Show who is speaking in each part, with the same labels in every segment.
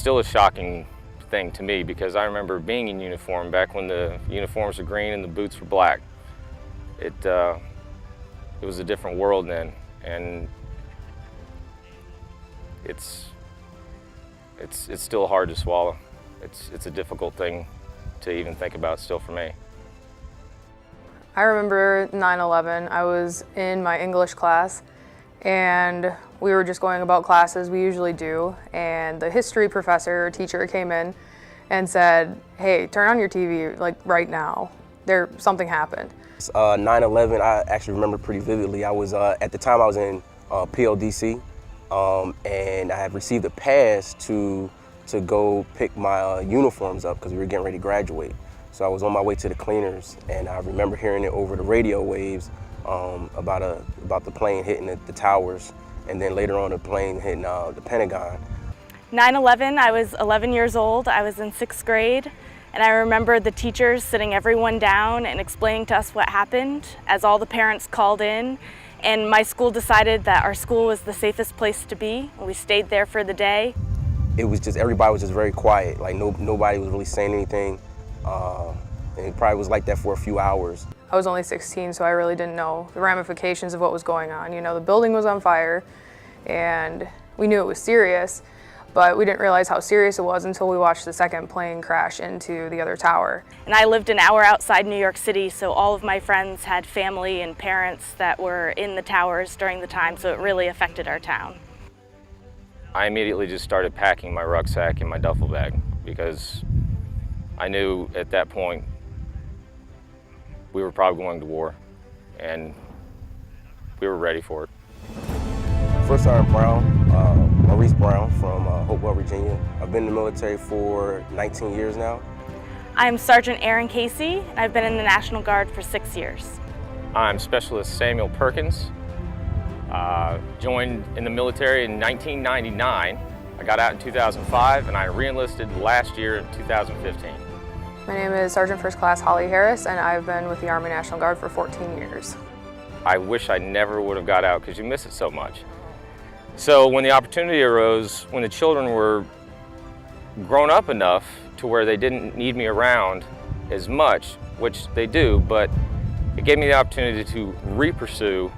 Speaker 1: still a shocking thing to me because I remember being in uniform back when the uniforms were green and the boots were black. It was a different world then, and it's still hard to swallow. It's a difficult thing to even think about still for me.
Speaker 2: I remember 9/11. I was in my English class and we were just going about classes we usually do, and the history professor or teacher came in and said, "Hey, turn on your TV like right now. Something happened."
Speaker 3: 9/11, I actually remember pretty vividly. I was at the time I was in PLDC, and I had received a pass to go pick my uniforms up because we were getting ready to graduate. So I was on my way to the cleaners, and I remember hearing it over the radio waves about the plane hitting the towers, and then later on the plane hitting the Pentagon.
Speaker 4: 9/11, I was 11 years old. I was in 6th grade, and I remember the teachers sitting everyone down and explaining to us what happened as all the parents called in, and my school decided that our school was the safest place to be. We stayed there for the day.
Speaker 3: It was just, everybody was just very quiet, like nobody was really saying anything, and it probably was like that for a few hours.
Speaker 2: I was only 16, so I really didn't know the ramifications of what was going on. You know, the building was on fire, and we knew it was serious, but we didn't realize how serious it was until we watched the second plane crash into the other tower.
Speaker 4: And I lived an hour outside New York City, so all of my friends had family and parents that were in the towers during the time, so it really affected our town.
Speaker 1: I immediately just started packing my rucksack and my duffel bag because I knew at that point we were probably going to war, and we were ready for it.
Speaker 3: First Sergeant Brown, Maurice Brown from Hopewell, Virginia. I've been in the military for 19 years now.
Speaker 4: I'm Sergeant Aaron Casey, and I've been in the National Guard for 6 years.
Speaker 1: I'm Specialist Samuel Perkins. Joined in the military in 1999. I got out in 2005, and I re-enlisted last year in 2015.
Speaker 2: My name is Sergeant First Class Holly Harris, and I've been with the Army National Guard for 14 years.
Speaker 1: I wish I never would have got out because you miss it so much. So when the opportunity arose, when the children were grown up enough to where they didn't need me around as much, which they do, but it gave me the opportunity to re-pursue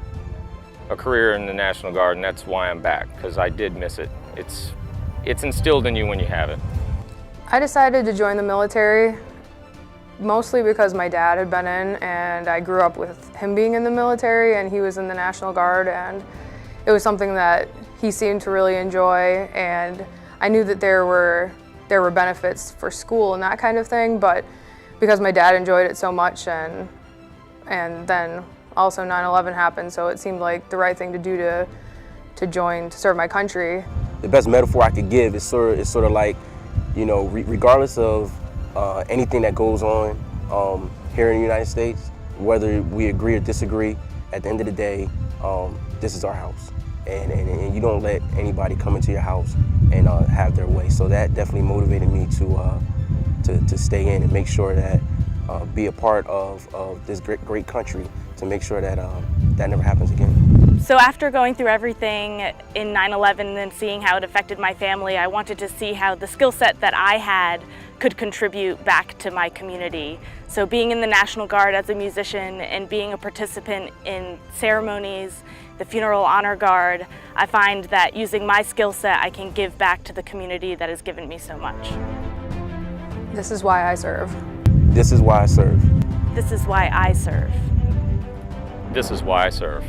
Speaker 1: a career in the National Guard, and that's why I'm back, because I did miss it. It's instilled in you when you have it.
Speaker 2: I decided to join the military mostly because my dad had been in, and I grew up with him being in the military, and he was in the National Guard, and it was something that he seemed to really enjoy, and I knew that there were benefits for school and that kind of thing, but because my dad enjoyed it so much, and then also 9/11 happened, so it seemed like the right thing to do to join to serve my country.
Speaker 3: The best metaphor I could give is sort of like, you know, regardless of anything that goes on here in the United States, whether we agree or disagree, at the end of the day, this is our house. And you don't let anybody come into your house and have their way. So that definitely motivated me to stay in and make sure that, be a part of this great country, to make sure that that never happens again.
Speaker 4: So after going through everything in 9/11 and seeing how it affected my family, I wanted to see how the skill set that I had could contribute back to my community. So being in the National Guard as a musician and being a participant in ceremonies, the Funeral Honor Guard, I find that using my skill set, I can give back to the community that has given me so much.
Speaker 2: This is why I serve.
Speaker 3: This is why I serve.
Speaker 4: This is why I serve.
Speaker 1: This is why I serve.